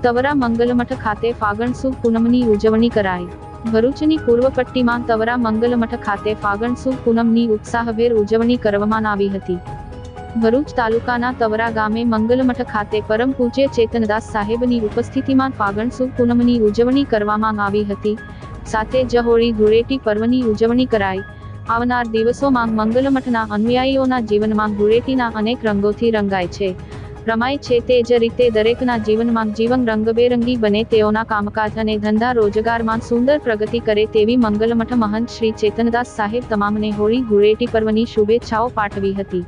તવરા મંગલમઠ ખાતે ફાગણ સુદ પૂનમની ઉજવણી કરાઈ। ભરૂચની પૂર્વ પટ્ટીમાં તવરા મંગલમઠ ખાતે ફાગણ સુદ પૂનમની ઉત્સાહભેર ઉજવણી કરવામાં આવી હતી। ભરૂચ તાલુકાના તવરા ગામે મંગલમઠ ખાતે પરમ પૂજ્ય ચેતનદાસ સાહેબની ઉપસ્થિતિમાં ફાગણ સુદ પૂનમની ઉજવણી કરવામાં આવી હતી। સાથે જ હોળી ધૂળેટી પર્વની ઉજવણી કરાઈ। આવનાર દિવસોમાં મંગલમઠના અનુયાયીઓના જીવનમાં ધૂળેટીના અનેક રંગોથી રંગાય છે, રમાય છે। તે જ રીતે દરેકના જીવનમાં જીવન રંગબેરંગી બને, તેઓના કામકાજ અને ધંધા રોજગારમાં સુંદર પ્રગતિ કરે તેવી મંગલમઠ મહંત શ્રી ચેતનદાસ સાહેબ તમામને હોળી ધૂળેટી પર્વની શુભેચ્છાઓ પાઠવી હતી।